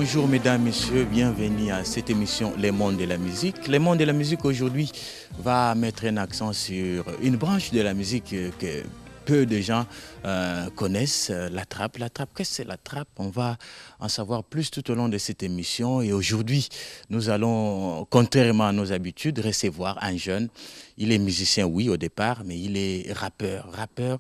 Bonjour mesdames, messieurs, bienvenue à cette émission Les Mondes de la musique. Les Mondes de la musique aujourd'hui va mettre un accent sur une branche de la musique que peu de gens connaissent, la trappe. La trappe, qu'est-ce que c'est la trappe? On va en savoir plus tout au long de cette émission. Et aujourd'hui, nous allons, contrairement à nos habitudes, recevoir un jeune. Il est musicien, oui, au départ, mais il est rappeur. Rappeur,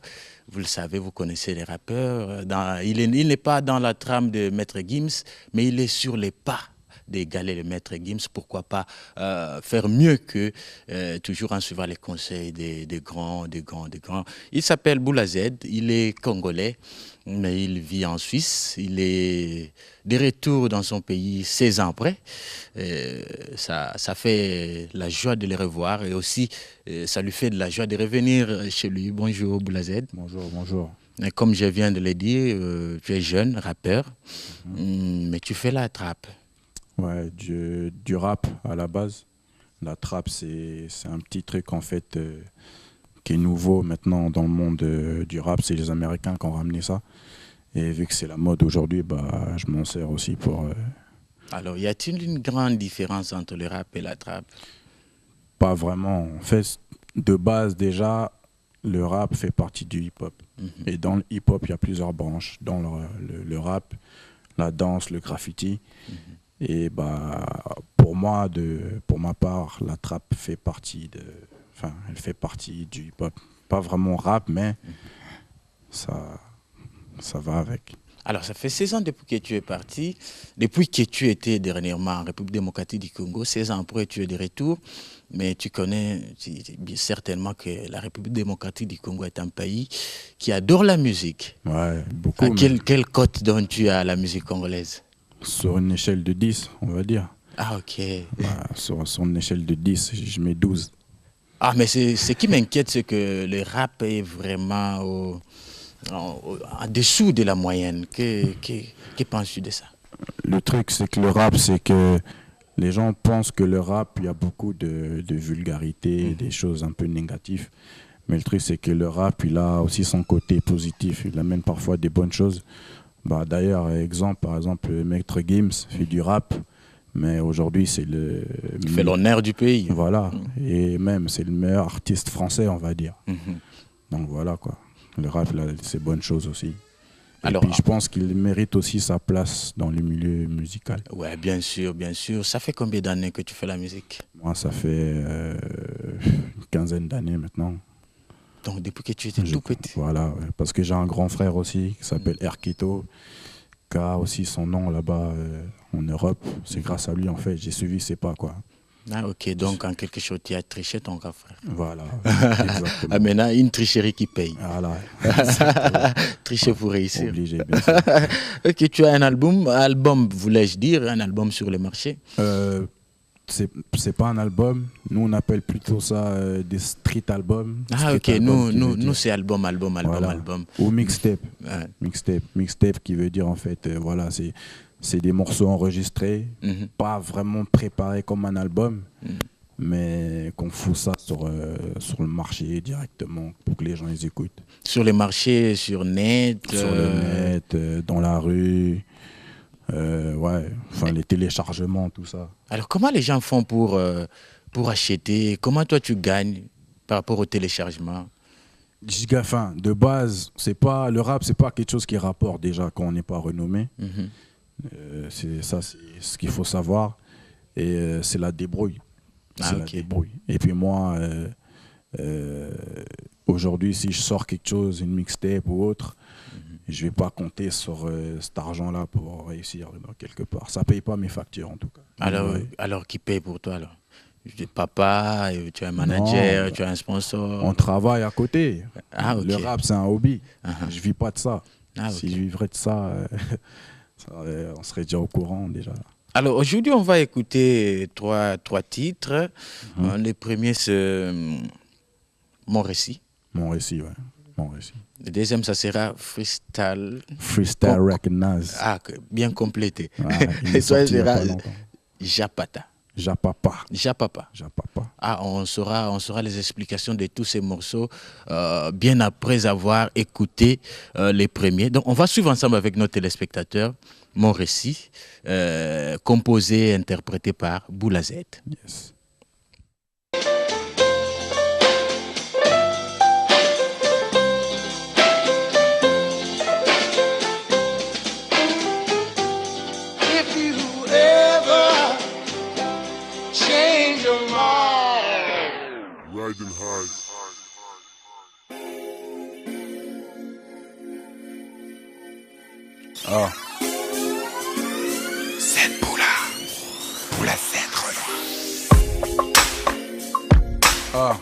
vous le savez, vous connaissez les rappeurs. Il n'est pas dans la trame de Maître Gims, mais il est sur les pas d'égaler le Maître Gims. Pourquoi pas faire mieux que toujours en suivant les conseils des grands. Il s'appelle Boula Z, il est congolais, mais il vit en Suisse. Il est de retour dans son pays 16 ans après. Ça fait la joie de le revoir et aussi ça lui fait de la joie de revenir chez lui. Bonjour Boula Z. Bonjour. Et comme je viens de le dire, tu es jeune, rappeur, mais tu fais la trappe. Ouais, du rap à la base. La trappe, c'est un petit truc en fait qui est nouveau maintenant dans le monde du rap. C'est les Américains qui ont ramené ça. Et vu que c'est la mode aujourd'hui, bah, je m'en sers aussi pour... Alors, y a-t-il une grande différence entre le rap et la trappe? Pas vraiment. En fait, de base déjà, le rap fait partie du hip-hop. Et dans le hip-hop, il y a plusieurs branches. Dans le rap, la danse, le graffiti. Et bah, pour moi, pour ma part, la trappe fait partie elle fait partie du hip-hop. Pas vraiment rap, mais ça va avec. Alors, ça fait 16 ans depuis que tu es parti, depuis que tu étais dernièrement en République démocratique du Congo. 16 ans après, tu es de retour, mais tu connais certainement que la République démocratique du Congo est un pays qui adore la musique. Ouais, beaucoup. Quelle cote donnes-tu à la musique congolaise? Sur une échelle de 10, on va dire. Ah, ok. Bah, sur une échelle de 10, je mets 12. Ah, mais ce qui m'inquiète, c'est que le rap est vraiment en dessous de la moyenne. Que penses-tu de ça? Le truc, c'est que le rap, c'est que les gens pensent que le rap, il y a beaucoup de vulgarité, des choses un peu négatives. Mais le truc, c'est que le rap, il a aussi son côté positif. Il amène parfois des bonnes choses. Bah, d'ailleurs, par exemple, Maître Gims fait du rap, mais aujourd'hui, c'est il fait l'honneur du pays. Voilà, et même, c'est le meilleur artiste français, on va dire. Donc voilà, quoi. Le rap, là, c'est bonne chose aussi. Alors, et puis, je pense qu'il mérite aussi sa place dans le milieu musical. Ouais, bien sûr, bien sûr. Ça fait combien d'années que tu fais la musique? Moi, ça fait une quinzaine d'années maintenant. Donc, depuis que tu étais tout petit. Voilà, ouais, parce que j'ai un grand frère aussi qui s'appelle Erkito, qui a aussi son nom là-bas en Europe. C'est grâce à lui, en fait, j'ai suivi ses pas, quoi. Ah, ok, donc en quelque chose, tu as triché ton grand frère. Voilà, exactement. Ah, maintenant, une tricherie qui paye. Voilà. Tricher pour réussir. Obligé, bien sûr. Ok, tu as un album, voulais-je dire, un album sur le marché? C'est pas un album, nous on appelle plutôt ça des street albums. Ah, ok, nous c'est album. Voilà. Album. Ou mixtape. Ouais. Mixtape qui veut dire en fait, voilà, c'est des morceaux enregistrés, pas vraiment préparés comme un album, mais qu'on fout ça sur le marché directement pour que les gens les écoutent. Sur les marchés, sur net. Sur le net, dans la rue. Ouais, enfin les téléchargements, tout ça. Alors comment les gens font pour acheter? Comment toi tu gagnes par rapport au téléchargement? Enfin, de base, le rap, c'est pas quelque chose qui rapporte déjà quand on n'est pas renommé. C'est ce qu'il faut savoir. Et c'est la débrouille. La débrouille. Et puis moi, aujourd'hui, si je sors quelque chose, une mixtape ou autre, je vais pas compter sur cet argent-là pour réussir quelque part. Ça paye pas mes factures en tout cas. Alors qui paye pour toi alors? Papa, tu as un manager, tu as un sponsor? On travaille à côté. Ah, okay. Le rap, c'est un hobby. Je vis pas de ça. Si je vivrais de ça, on serait déjà au courant déjà. Alors aujourd'hui, on va écouter trois titres. Le premier, c'est Mon récit. Mon récit, ouais. Mon récit. Le deuxième, ça sera Freestyle. Freestyle Recognize. Ah, bien complété. Ouais, et toi, ça sera Japata. Japapa. Ah, on saura les explications de tous ces morceaux bien après avoir écouté les premiers. Donc, on va suivre ensemble avec nos téléspectateurs. Mon récit, composé et interprété par Boula Z. Yes. Riding high. Ah. Cette Boula Z Renoir. Ah.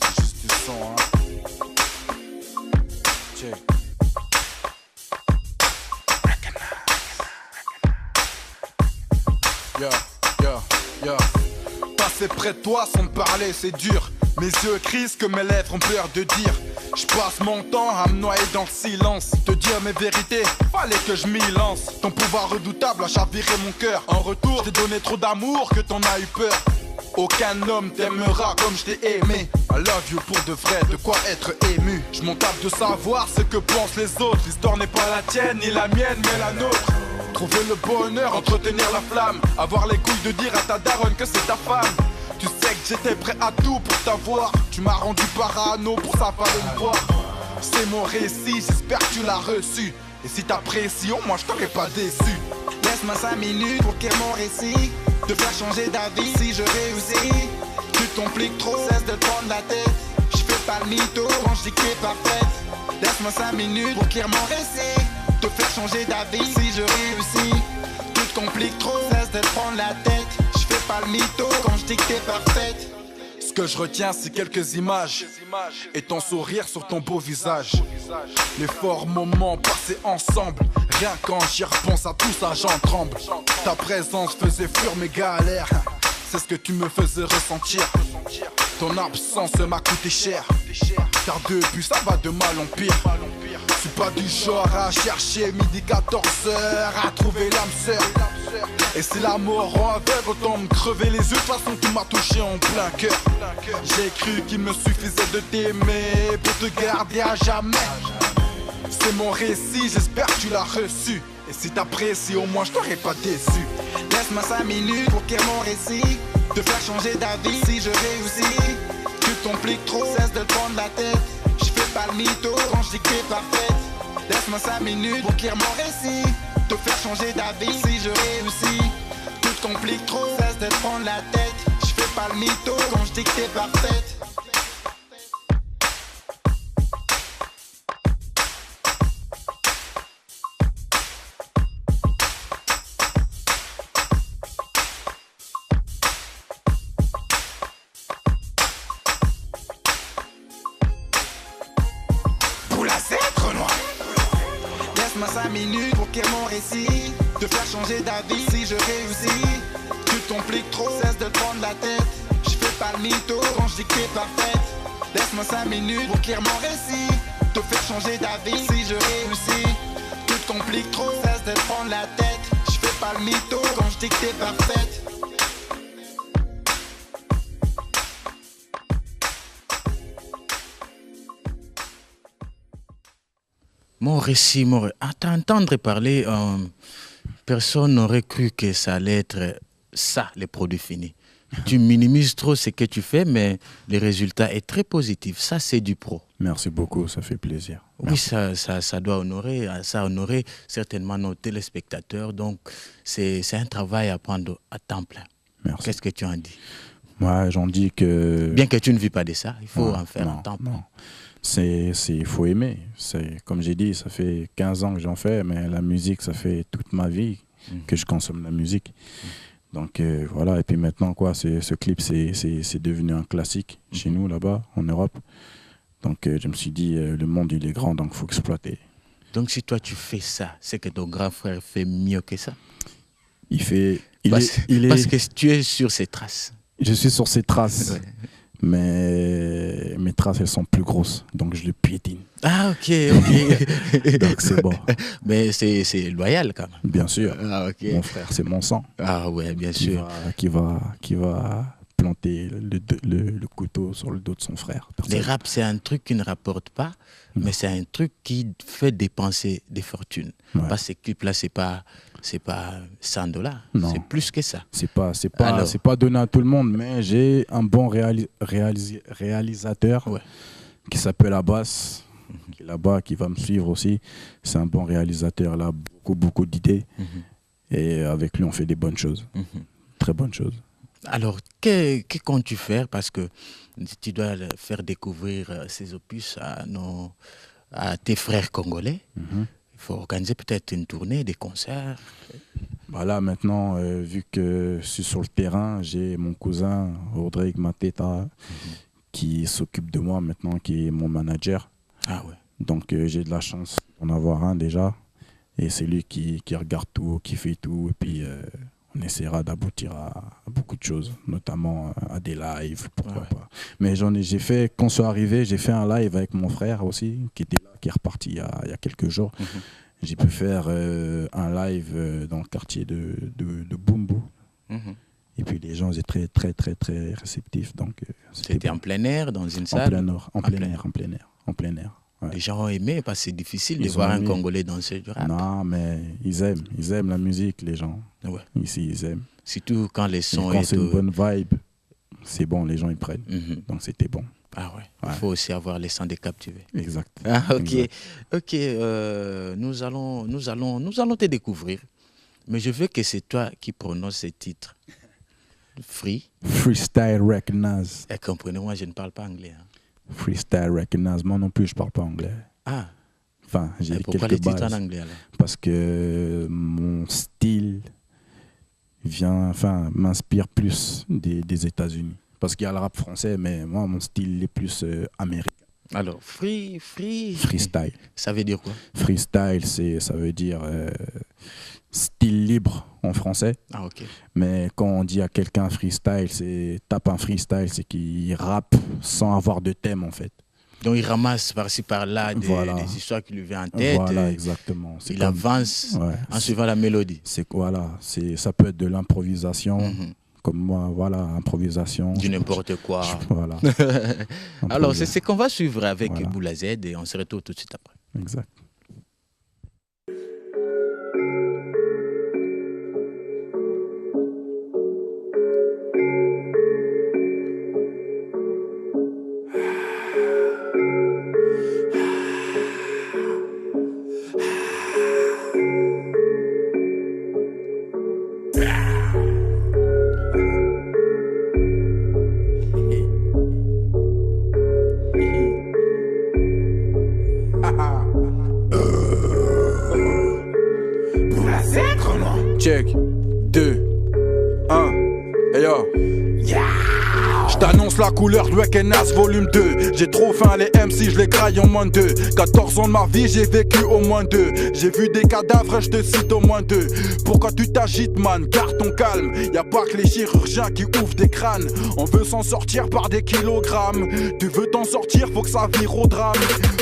C'est juste du son, hein. Check. Passer près de toi sans te parler, c'est dur. Mes yeux crissent que mes lèvres ont peur de dire. Je passe mon temps à me noyer dans le silence. Te dire mes vérités, fallait que je m'y lance. Ton pouvoir redoutable a chaviré mon cœur. En retour, t'ai donné trop d'amour que t'en as eu peur. Aucun homme t'aimera comme je t'ai aimé. I love you pour de vrai, de quoi être ému. Je m'en tape de savoir ce que pensent les autres. L'histoire n'est pas la tienne ni la mienne mais la nôtre. Trouver le bonheur, entretenir la flamme. Avoir les couilles de dire à ta daronne que c'est ta femme. Tu sais que j'étais prêt à tout pour t'avoir. Tu m'as rendu parano, pour ça fallait me voir. C'est mon récit, j'espère que tu l'as reçu. Et si t'apprécies, moi je t'aurais pas déçu. Laisse-moi 5 minutes pour écrire mon récit. Te faire changer d'avis si je réussis. Tu te compliques trop, cesse de te prendre la tête. Je fais pas le mytho quand je dis que t'es parfaite. Laisse-moi 5 minutes pour écrire mon récit. Te faire changer d'avis si je réussis. Tu te compliques trop, cesse de te prendre la tête. Je fais pas le mytho quand je dis que t'es parfaite. Ce que je retiens c'est quelques images et ton sourire sur ton beau visage. Les forts moments passés ensemble. Rien quand j'y repense à tout ça j'en tremble. Ta présence faisait fuir mes galères. C'est ce que tu me faisais ressentir. Ton absence m'a coûté cher. Car depuis ça va de mal en pire. Je suis pas du genre à chercher midi 14h à trouver l'âme sœur. Et si la mort rend aveugle, autant me crever les yeux. De toute façon tu m'as touché en plein cœur. J'ai cru qu'il me suffisait de t'aimer pour te garder à jamais. C'est mon récit, j'espère que tu l'as reçu. Et si t'apprécies, au moins je t'aurais pas déçu. Laisse-moi 5 minutes pour écrire mon récit. Te faire changer d'avis si je réussis. Tu te compliques trop, cesse de te prendre la tête. Je fais pas le mytho quand je dis que t'es parfaite. Laisse-moi 5 minutes pour écrire mon récit. Te faire changer d'avis si je réussis. Tu te compliques trop, cesse de te prendre la tête. Je fais pas le mytho quand je dis que t'es parfaite. Laisse-moi 5 minutes pour écrire mon récit. Te faire changer d'avis si je réussis. Tu te compliques trop, cesse de te prendre la tête. Je fais pas le mytho quand je dis que t'es parfaite. Laisse-moi 5 minutes pour écrire mon récit. Te faire changer d'avis si je réussis. Tu te compliques trop, cesse de te prendre la tête. Je fais pas le mytho quand je dis que t'es parfaite. Mon récit, à t'entendre parler, personne n'aurait cru que ça allait être ça, les produits finis. Tu minimises trop ce que tu fais, mais le résultat est très positif. Ça, c'est du pro. Merci beaucoup, ça fait plaisir. Merci. Oui, ça doit honorer certainement nos téléspectateurs. Donc, c'est un travail à prendre à temps plein. Merci. Qu'est-ce que tu en dis? Moi, j'en dis que... Bien que tu ne vis pas de ça, il faut en faire un temps plein. Il faut aimer. Comme j'ai dit, ça fait 15 ans que j'en fais, mais la musique, ça fait toute ma vie que je consomme la musique. Donc voilà, et puis maintenant, ce clip, c'est devenu un classique chez nous, là-bas, en Europe. Donc je me suis dit, le monde, il est grand, donc il faut exploiter. Donc si toi, tu fais ça, c'est que ton grand frère fait mieux que ça? Parce que tu es sur ses traces. Je suis sur ses traces. Ouais. Mais mes traces, elles sont plus grosses, donc je le piétine. Ah, ok. Donc c'est bon. Mais c'est loyal quand même. Bien sûr. Ah, ok. Mon frère, c'est mon sang. Ah ouais, bien sûr. Qui va planter le couteau sur le dos de son frère. Les rap, c'est un truc qui ne rapporte pas, mais c'est un truc qui fait dépenser des fortunes. Ouais. Parce que ces clips-là, c'est pas $100. Non. C'est plus que ça. C'est pas donné à tout le monde, mais j'ai un bon réalisateur Ouais. qui s'appelle Abbas, qui est là-bas, qui va me suivre aussi. C'est un bon réalisateur, là, beaucoup d'idées. Et avec lui, on fait des bonnes choses. Très bonnes choses. Alors, que comptes-tu faire? Parce que tu dois faire découvrir ces opus à tes frères congolais. Il faut organiser peut-être une tournée, des concerts. Bah là, maintenant, vu que je suis sur le terrain, j'ai mon cousin, Rodrigue Mateta, qui s'occupe de moi maintenant, qui est mon manager. Ah ouais. Donc, j'ai de la chance d'en avoir un déjà. Et c'est lui qui regarde tout, qui fait tout. Et puis, on essaiera d'aboutir à beaucoup de choses, notamment à des lives, pourquoi pas. Mais quand je suis arrivé, j'ai fait un live avec mon frère aussi, qui était là, qui est reparti il y a quelques jours. J'ai pu faire un live dans le quartier de Bumbu. Et puis les gens étaient très réceptifs. Donc, c'était en plein air, dans une salle? En plein air. Ouais. Les gens ont aimé parce que c'est difficile de voir un Congolais danser du rap. Non, mais ils aiment la musique, les gens. Ouais. Ici, ils aiment. Surtout quand les sons... Quand c'est une bonne vibe, c'est bon, les gens ils prennent. Donc c'était bon. Ah ouais. Il faut aussi avoir les sons captivés. Exact. Ah, ok. Exact. Ok. Nous allons te découvrir. Mais je veux que c'est toi qui prononces ces titres. Freestyle Recognize. Et comprenez-moi, je ne parle pas anglais. Hein. Freestyle Recognize. Moi non plus, je ne parle pas anglais. Ah. Enfin, j'ai quelques pourquoi les titres bases. en anglais alors? Parce que mon style m'inspire plus des États-Unis. Parce qu'il y a le rap français, mais moi, mon style est plus américain. Alors, freestyle. Ça veut dire quoi? Freestyle, ça veut dire style libre en français. Ah, ok. Mais quand on dit à quelqu'un freestyle, tape un freestyle, c'est qu'il rappe sans avoir de thème en fait. Donc il ramasse par-ci par-là des histoires qui lui viennent en tête. Voilà, exactement. Il avance en suivant la mélodie. Ça peut être de l'improvisation. Comme moi, voilà, improvisation. Du n'importe quoi. Voilà. Alors, c'est ce qu'on va suivre avec Boula Z et on se retrouve tout de suite après. Exact. Check 2 1 et yo. J't'annonce la couleur de Wekenas volume 2. J'ai trop faim, les MC, je les graille en moins de 2. 14 ans de ma vie, j'ai vécu au moins 2. J'ai vu des cadavres, je te cite au moins 2. Pourquoi tu t'agites, man? Garde ton calme. Y'a pas que les chirurgiens qui ouvrent des crânes. On veut s'en sortir par des kilogrammes. Tu veux t'en sortir, faut que ça vire au drame.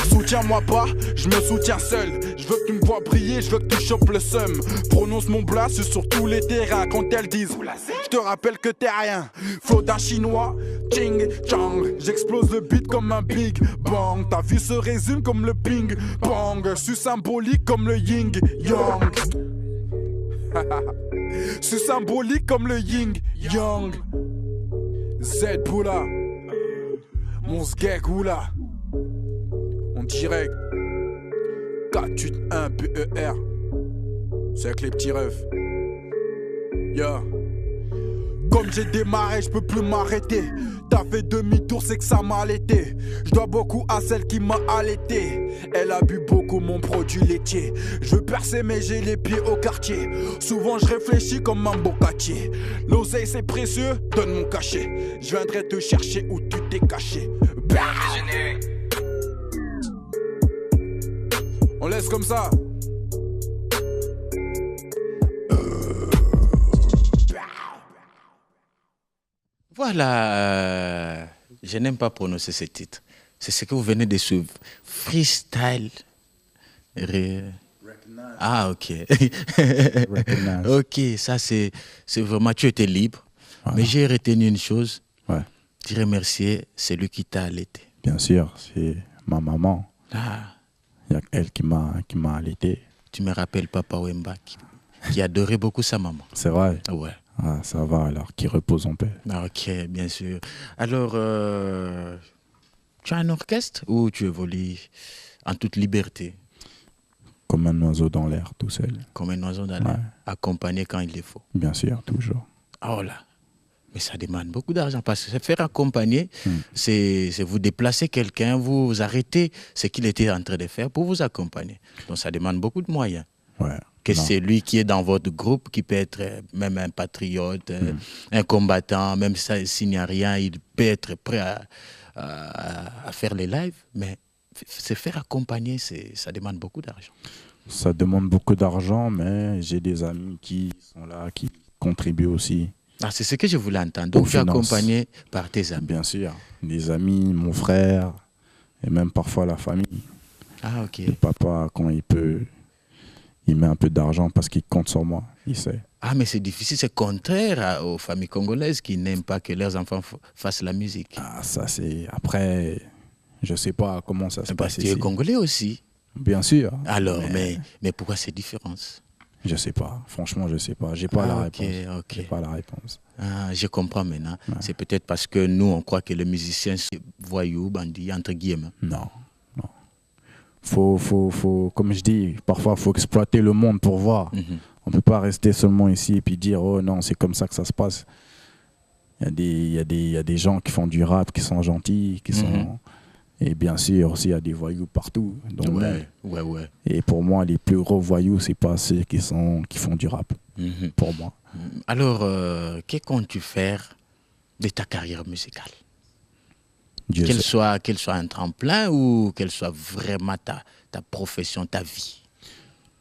Soutiens-moi pas, je me soutiens seul. Je veux que tu me vois briller, je veux que tu chopes le seum. Prononce mon blast sur tous les terrains. Quand elles disent, je te rappelle que t'es rien. Flow d'un chinois, ching chang. J'explose le beat comme un big bang. Ta vie se résume comme le ping pong. Je suis symbolique comme le yin yang. Je suis symbolique comme le yin yang. Z Boula, mon sgeg-oula. En direct 481 BER. C'est avec les petits refs. Yeah. Comme j'ai démarré, je peux plus m'arrêter. T'as fait demi-tour, c'est que ça m'a allaité. Je dois beaucoup à celle qui m'a allaité. Elle a bu beaucoup mon produit laitier. Je veux percer mais j'ai les pieds au quartier. Souvent je réfléchis comme un bocatier. L'oseille c'est précieux, donne mon cachet. Je viendrai te chercher où tu t'es caché. Bah. On laisse comme ça. Voilà, je n'aime pas prononcer ce titre. C'est ce que vous venez de suivre. Freestyle. Ah, ok. Ok, ça c'est vraiment, tu étais libre. Voilà. Mais j'ai retenu une chose, Ouais. Tu remerciais celui qui t'a allaité. Bien sûr, c'est ma maman. Ah, Il y a elle qui m'a allaité. tu me rappelles Papa Wemba qui adorait beaucoup sa maman. C'est vrai. Ouais. Ah, ça va alors, qui repose en paix. Ah, ok, bien sûr. Alors, tu as un orchestre ou tu évolues en toute liberté, Comme un oiseau dans l'air, tout seul. comme un oiseau dans l'air, Ouais. accompagné quand il le faut? Bien sûr, toujours. Oh là, mais ça demande beaucoup d'argent parce que se faire accompagner, c'est vous déplacer quelqu'un, vous arrêtez ce qu'il était en train de faire pour vous accompagner. Donc ça demande beaucoup de moyens. Ouais. Que Non. c'est lui qui est dans votre groupe, qui peut être même un patriote, un combattant, même s'il n'y a rien, il peut être prêt à faire les lives, mais se faire accompagner, ça demande beaucoup d'argent. Ça demande beaucoup d'argent, mais j'ai des amis qui sont là, qui contribuent aussi. Ah, c'est ce que je voulais entendre. Donc Aux tu es finances. accompagné par tes amis. Bien sûr. Des amis, mon frère, et même parfois la famille. Ah, ok. Le papa, quand il peut, il met un peu d'argent parce qu'il compte sur moi. Il sait. Ah, mais c'est difficile, c'est contraire aux familles congolaises qui n'aiment pas que leurs enfants fassent la musique. Ah, ça c'est... Après, je sais pas comment ça se Parce passe que tu es ici. congolais aussi. Bien sûr. Alors, mais pourquoi ces différences? Je sais pas. Franchement, je sais pas. J'ai pas la ok, réponse. ok. J'ai pas la réponse. Ah, je comprends maintenant. Ouais. C'est peut-être parce que nous, on croit que les musiciens, c'est voyous, bandits, entre guillemets. Non, non. Faut, comme je dis, parfois, il faut exploiter le monde pour voir. Mhm. On peut pas rester seulement ici et puis dire, oh non, c'est comme ça que ça se passe. Il y a des gens qui font du rap, qui sont gentils, qui sont... Et bien sûr, aussi, il y a des voyous partout dans le monde. Ouais. Et pour moi, les plus gros voyous, c'est pas ceux qui font du rap. Mhm. Pour moi. Alors, que comptes-tu faire de ta carrière musicale? Dieu Qu'elle sait. soit un tremplin ou qu'elle soit vraiment ta profession, ta vie?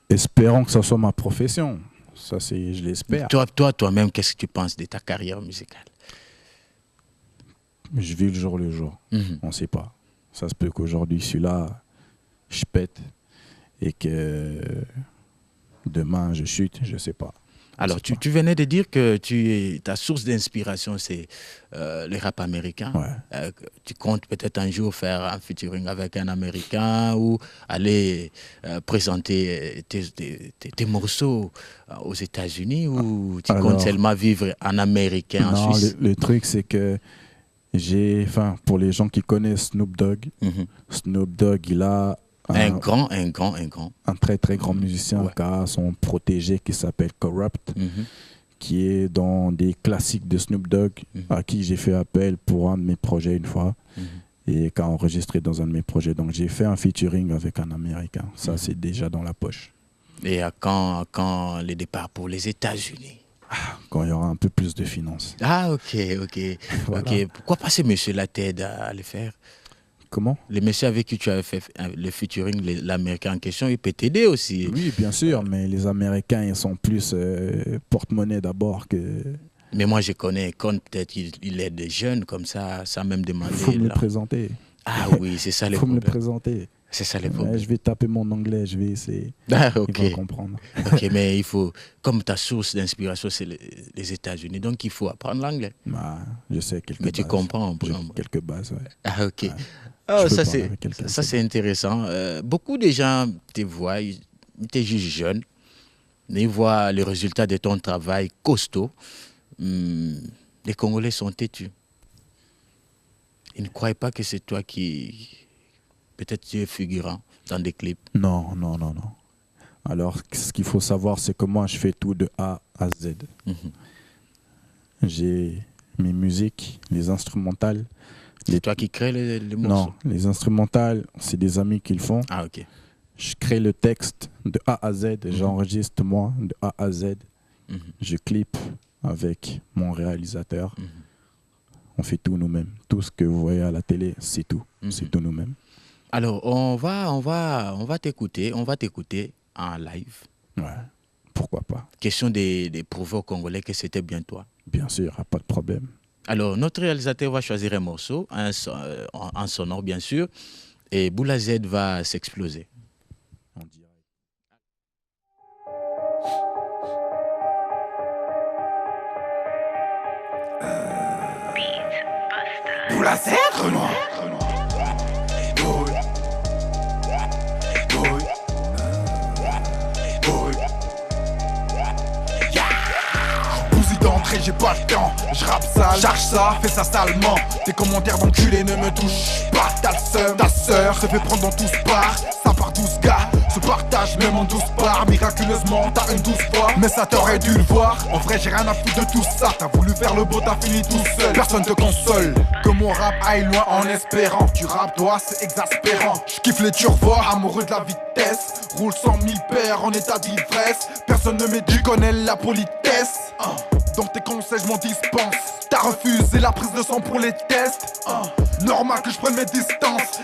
Espérons que ça soit ma profession. Ça, c'est, je l'espère. Toi-même, qu'est-ce que tu penses de ta carrière musicale? Je vis le jour. Mhm. On ne sait pas. Ça se peut qu'aujourd'hui, celui-là, je pète et que demain, je chute. Je ne sais pas. Alors, tu venais de dire que ta source d'inspiration, c'est le rap américain. Ouais. Tu comptes peut-être un jour faire un featuring avec un Américain ou aller présenter tes morceaux aux États-Unis ou tu comptes seulement vivre en Américain, en Non, Suisse? le truc, c'est que pour les gens qui connaissent Snoop Dogg, Snoop Dogg, il a Un grand. un très très grand musicien qui a son protégé qui s'appelle Corrupt, qui est dans des classiques de Snoop Dogg, à qui j'ai fait appel pour un de mes projets une fois, et qui a enregistré dans un de mes projets. Donc j'ai fait un featuring avec un Américain. Ça, c'est déjà dans la poche. Et à quand le départ pour les États-Unis? Quand il y aura un peu plus de finances. Ah, ok. Voilà. Ok. Pourquoi pas ce monsieur-là t'aide à le faire? Comment? Le monsieur avec qui tu avais fait le featuring, l'Américain en question, il peut t'aider aussi. Oui, bien sûr, mais les Américains, ils sont plus porte-monnaie d'abord que... Mais moi, je connais Con, peut-être il aide des jeunes comme ça, sans même demander. Il faut me le là. présenter. Ah oui, c'est ça Il le faut me le problème. présenter. C'est ça le Ouais, problème. je vais taper mon anglais, je vais essayer. Ah, ok. Il va comprendre. Ok, mais il faut, comme ta source d'inspiration, c'est les États-Unis, donc il faut apprendre l'anglais. Bah, je sais quelques Mais tu bases. comprends. J'ai quelques bases, ouais. Ah, ok. Ouais. Ah, Je peux ça, parler avec quelqu'un, ça c'est c'est intéressant. Beaucoup de gens te voient, ils te jugent jeune, mais ils voient le résultat de ton travail costaud. Les Congolais sont têtus. Ils ne croient pas que c'est toi qui... Peut-être tu es figurant dans des clips. Non. Alors, ce qu'il faut savoir, c'est que moi, je fais tout de A à Z. J'ai mes musiques, les instrumentales. C'est toi qui crée les morceaux? Non, les instrumentales, c'est des amis qui le font. Ah, ok. Je crée le texte de A à Z, j'enregistre moi de A à Z. Je clip avec mon réalisateur. On fait tout nous-mêmes. Tout ce que vous voyez à la télé, c'est tout. C'est tout nous-mêmes. Alors, on va t'écouter en live. Ouais, pourquoi pas. Question de prouver aux Congolais que c'était bien toi. Bien sûr, pas de problème. Alors, notre réalisateur va choisir un morceau, en sonore bien sûr, et Boula Z va s'exploser. On dirait. Pour la cèdre noire. D'entrée, j'ai pas le temps, je rappe ça, charge ça, fais ça salement. Tes commentaires d'enculé ne me touchent pas. T'as le seum, ta sœur se fait prendre dans 12 parts. Ça part 12 gars, se partage même en 12 parts. Miraculeusement t'as une 12 fois, mais ça t'aurait dû le voir. En vrai j'ai rien à foutre de tout ça. T'as voulu faire le beau, t'as fini tout seul. Personne te console, que mon rap aille loin en espérant. Tu rappes toi, c'est exaspérant. J'kiffe les turvois, amoureux de la vitesse. Roule 100 000 paires en état d'ivresse. Personne ne m'éduque, connaît la politesse. Dans tes conseils je m'en dispense. T'as refusé la prise de sang pour les tests. Normal que je prenne mes distances.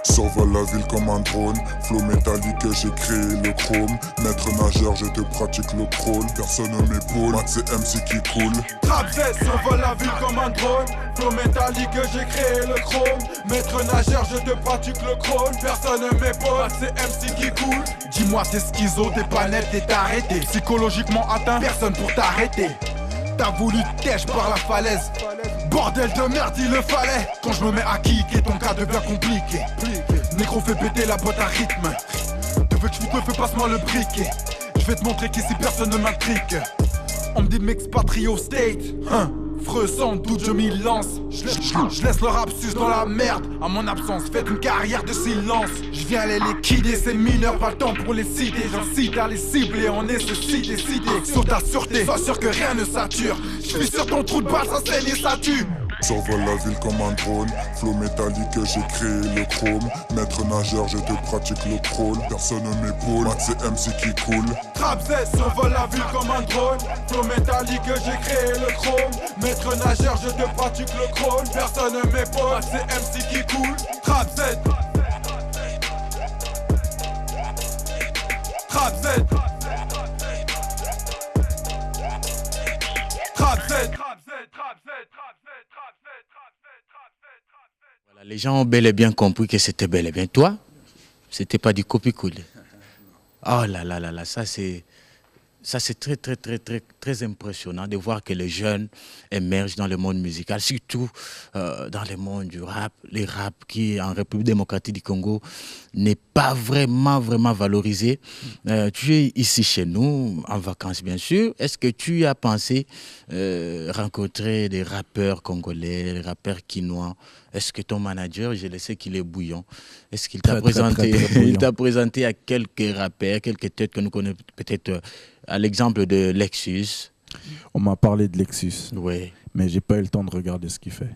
Survole la ville comme un drone. Flow métallique, j'ai créé le chrome. Maître nageur, je te pratique le crawl. Personne ne m'épaule, Matt c'est MC qui coule. Trap Z survole la ville comme un drone. Flow métallique, j'ai créé le chrome. Maître nageur, je te pratique le crawl. Personne ne m'épaule, c'est MC qui coule. Dis-moi t'es schizo, t'es pas net, t'es arrêté. Psychologiquement atteint, Personne pour t'arrêter. T'as voulu tèche par la falaise. Bordel de merde, il le fallait. Quand je me mets à kicker, ton cas devient compliqué. Négro fait péter la boîte à rythme. Tu veux que je vous fais, passe-moi le briquet. Je vais te montrer qu'ici personne ne m'intrigue. On me dit de m'expatrier au state. Freux sans doute je m'y lance. Je laisse le rap sus dans la merde. À mon absence, faites une carrière de silence. Je viens les liquider, ces mineurs, pas le temps pour les citer. J'incite à les cibler, on nécessite des cités. Sur ta sûreté, sois sûr que rien ne sature. Je suis sur ton trou de balle, ça saigne et ça tue. Survole la ville comme un drone. Flow métallique, j'ai créé le chrome. Maître nageur, je te pratique le crawl. Personne ne m'épaule, Matt c'est MC qui coule. Trap Z survole la ville comme un drone. Flow métallique, j'ai créé le chrome. Maître nageur, je te pratique le crawl. Personne ne m'épaule, c'est MC qui coule. Trap Z. Trap Z. Trap Z. Voilà, les gens ont bel et bien compris que c'était bel et bien toi. C'était pas du copier-coller. Oh là là là là, ça c'est très impressionnant de voir que les jeunes émergent dans le monde musical, surtout dans le monde du rap. Les rap qui, en République démocratique du Congo, n'est pas vraiment valorisé. Tu es ici chez nous, en vacances bien sûr. Est-ce que tu as pensé rencontrer des rappeurs congolais, des rappeurs quinois? Est-ce que ton manager, je le sais qu'il est bouillant, est-ce qu'il t'a présenté, il t'a présenté à quelques rappeurs, quelques têtes que nous connaissons peut-être à l'exemple de Lexus? On m'a parlé de Lexus, Oui. mais j'ai pas eu le temps de regarder ce qu'il fait.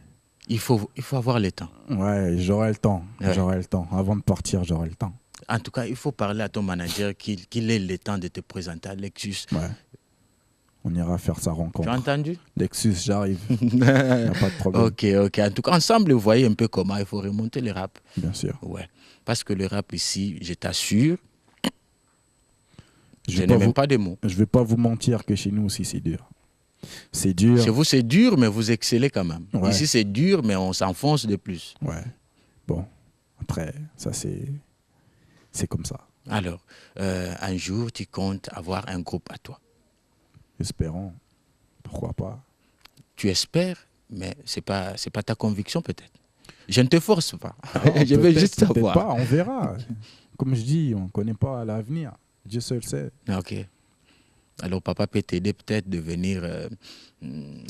Il faut avoir le temps. Ouais, j'aurai le temps. Ouais. J'aurai le temps. Avant de partir, j'aurai le temps. En tout cas, il faut parler à ton manager qu'il ait le temps de te présenter à Lexus. Ouais. On ira faire sa rencontre. Tu as entendu? Lexus, j'arrive. Il n'y a pas de problème. Ok. En tout cas, ensemble, vous voyez un peu comment il faut remonter le rap. Bien sûr. Ouais. Parce que le rap ici, je t'assure, je vais n'ai pas même vous- pas de mots. Je vais pas vous mentir que chez nous aussi, c'est dur. C'est dur. Chez vous, c'est dur, mais vous excellez quand même. Ouais. Ici, c'est dur, mais on s'enfonce de plus. Ouais. Bon, après, ça c'est comme ça. Alors, un jour, tu comptes avoir un groupe à toi. Espérons. Pourquoi pas. Tu espères, mais c'est pas ta conviction peut-être. Je ne te force pas. Je veux Peut-être, juste peut-être savoir. pas, on verra. Comme je dis, on ne connaît pas l'avenir. Dieu seul sait. Ok. Alors, papa peut t'aider peut-être de venir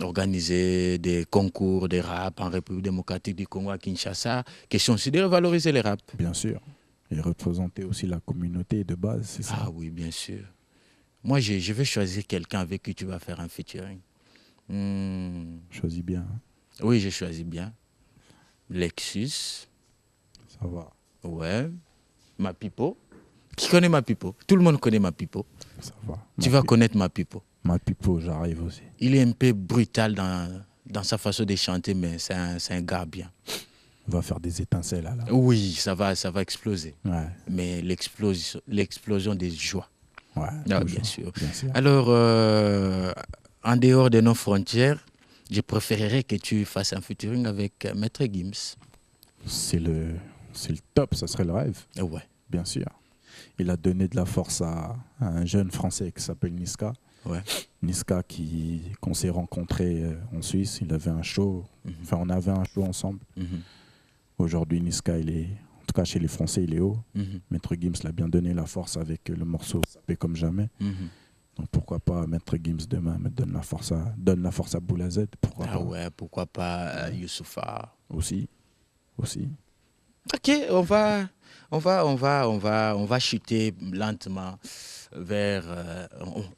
organiser des concours de rap en République démocratique du Congo à Kinshasa. Question aussi de revaloriser les rap. Bien sûr. Et représenter aussi la communauté de base, c'est ça. Ah oui, bien sûr. Moi, je vais choisir quelqu'un avec qui tu vas faire un featuring. Choisis bien. Oui, j'ai choisi bien. Lexus. Ça va. Ouais. Ma Pipo. Qui connaît ma Pipo? Tout le monde connaît ma Pipo. Ça va. Tu vas connaître ma Pipo. Ma pipo, j'arrive aussi. Il est un peu brutal dans sa façon de chanter, mais c'est un gars bien. On va faire des étincelles là. Oui, ça va exploser. Ouais. Mais l'explosion des joies. Ouais. Ah, toujours. bien sûr. Bien sûr. Alors, en dehors de nos frontières, je préférerais que tu fasses un featuring avec Maître Gims. C'est le top, ça serait le rêve. Ouais. Bien sûr. Il a donné de la force à un jeune Français qui s'appelle Niska. Ouais. Niska qu'on s'est rencontrés en Suisse, il avait un show, enfin on avait un show ensemble. Aujourd'hui Niska il est, en tout cas chez les Français il est haut. Maître Gims l'a bien donné la force avec le morceau Sapé comme jamais. Donc pourquoi pas Maître Gims demain me donne la force à Boula Z, pourquoi pas. Ouais, pourquoi pas Youssoupha aussi. Ok, on va chuter lentement vers,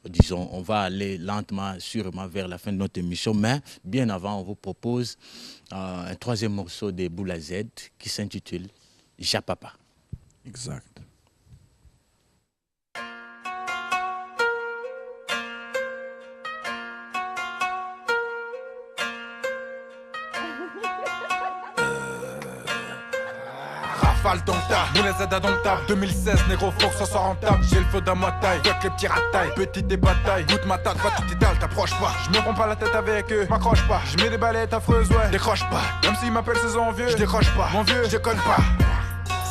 disons, on va aller lentement, sûrement vers la fin de notre émission, mais bien avant, on vous propose un troisième morceau de Boula Z qui s'intitule Japapa. Exact. Rafale dans le tas, Boula Z à dans le tas. 2016, négro, faut que ça soit rentable. J'ai le feu dans ma taille, fuck les petits ratailles. Petite des batailles, goûte ma tête, va tout étale, t'approches pas. Je me prends pas la tête avec eux, m'accroche pas. Je mets des ballettes affreuses, ouais, décroche pas. Même s'ils m'appellent saison vieux, je décroche pas. Mon vieux, je déconne pas.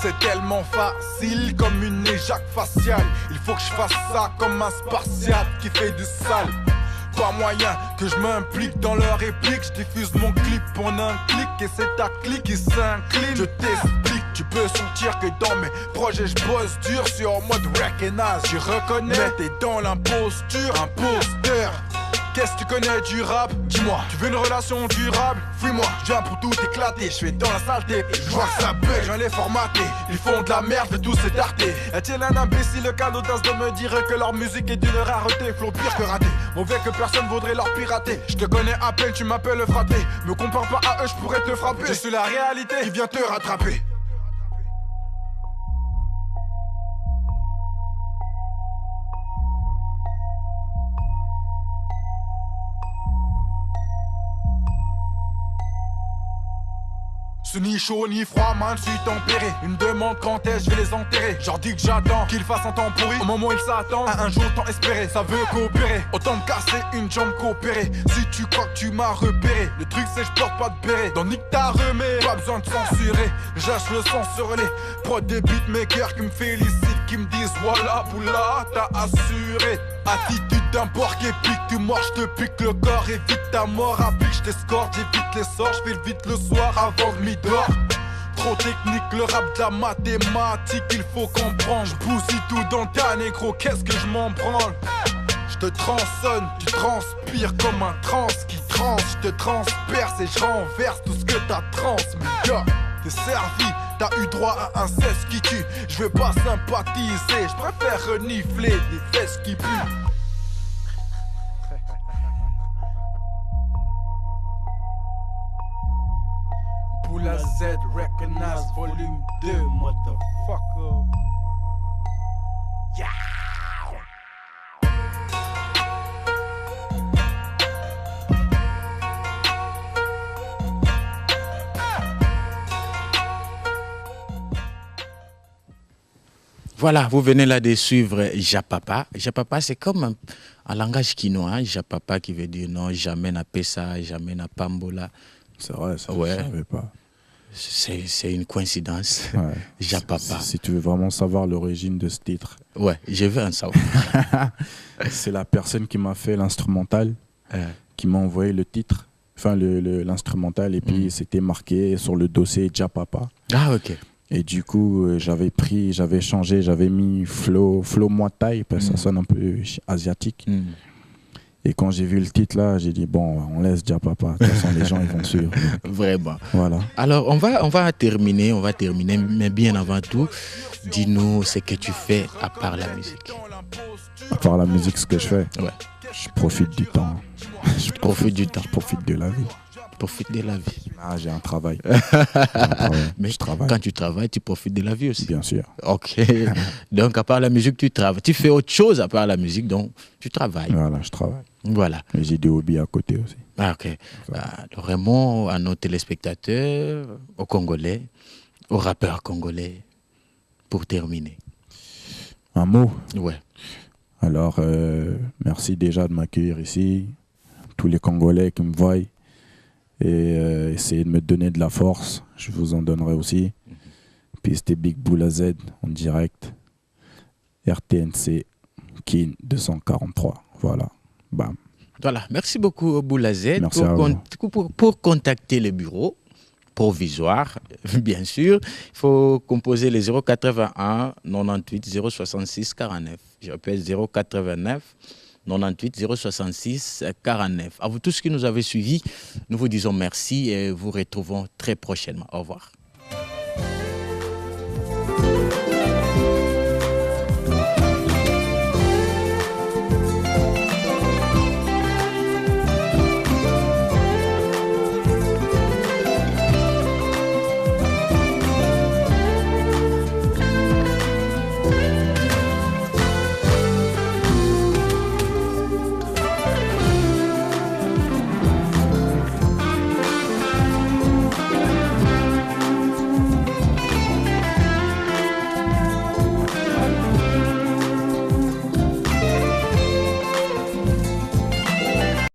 C'est tellement facile comme une éjac faciale. Il faut que je fasse ça comme un spartiate qui fait du sale. Pas moyen que je m'implique dans leur réplique. Je diffuse mon clip en un clic et c'est ta clique qui s'incline. Je t'explique, tu peux sentir que dans mes projets je bosse dur sur mode recognize. Tu reconnais, mais t'es dans l'imposture, imposteur. Qu'est-ce que tu connais du rap? Dis-moi, tu veux une relation durable? Fuis-moi, je viens pour tout éclater. Je fais dans la saleté, je vois que ça bug, je viens les formater. Ils font de la merde, je vais tous les darter. Est-il un imbécile le cas d'audace de me dire que leur musique est d'une rareté? Flow pire que raté, mauvais que personne voudrait leur pirater. Je te connais à peine, tu m'appelles frappé. Me compare pas à eux, je pourrais te frapper. Je suis la réalité qui vient te rattraper. Ce ni chaud ni froid, man, je suis tempéré. Une demande quand est-ce, je vais les enterrer. J'en dis que j'attends qu'ils fassent un temps pourri. Au moment où ils s'attendent à un jour tant espéré. Ça veut coopérer, autant me casser une jambe coopérée. Si tu crois que tu m'as repéré, le truc c'est je porte pas de béret. Dans Nick t'as remis, pas besoin de censurer. J'âche le sang sur les prods des beatmakers qui me félicitent, qui me disent voilà Boula, t'as assuré. Attitude d'un porc épique, tu mords, je te pique le corps. Évite ta mort, applique, je t'escorte, j'évite les sorts, je fais le vite le soir avant de m'y dormir. Trop technique, le rap de la mathématique, il faut comprendre. Je bousille tout dans ta négro, qu'est-ce que je m'en branle? Je te tronçonne, tu transpires comme un trans qui transe. Je te transperce et je renverse tout ce que t'as transmis. T'es servi, t'as eu droit à un cesse qui tue. Je veux pas sympathiser, je préfère renifler des fesses qui puent. Boula Z, Recognize, volume 2, motherfucker. Yeah! Voilà, vous venez là de suivre Japapa. Japapa, c'est comme un langage quinois, hein? Japapa qui veut dire non, jamais n'a Pessa, jamais n'a Pambola. C'est vrai, ça, ouais. Je ne savais pas. C'est une coïncidence. Ouais. Japapa. Si tu veux vraiment savoir l'origine de ce titre. Ouais, je veux en savoir. C'est la personne qui m'a fait l'instrumental, qui m'a envoyé le titre, enfin l'instrumental, et puis c'était marqué sur le dossier Japapa. Ah, ok. Et du coup, j'avais changé, j'avais mis Flow Muay Thai, parce que ça sonne un peu asiatique. Et quand j'ai vu le titre là, j'ai dit bon, on laisse Japapa. De toute façon, les gens ils vont suivre. Vraiment. Voilà. Alors, on va terminer, mais bien avant tout, dis-nous ce que tu fais à part la musique. À part la musique, ce que je fais, ouais. Je profite du temps. Je profite du temps. Je profite de la vie. Profite de la vie. Ah, j'ai un travail. Mais je travaille. Quand tu travailles, tu profites de la vie aussi. Bien sûr. Ok. Donc, à part la musique, tu travailles. Tu fais autre chose à part la musique, donc tu travailles. Voilà, je travaille. Voilà. Et j'ai des hobbies à côté aussi. Ah, ok. Vraiment, à nos téléspectateurs, aux Congolais, aux rappeurs congolais, pour terminer. Un mot? Ouais. Alors, merci déjà de m'accueillir ici. Tous les Congolais qui me voient. Et essayez de me donner de la force, je vous en donnerai aussi. Puis c'était Big Boula Z en direct, RTNC, Kin 243, voilà. bam. Voilà, merci beaucoup Boulazed. Merci à vous. Pour contacter le bureau provisoire, bien sûr, il faut composer les 081 98 066 49. Je répète 089 98 066 49. À vous tous qui nous avez suivis, nous vous disons merci et vous retrouvons très prochainement. Au revoir.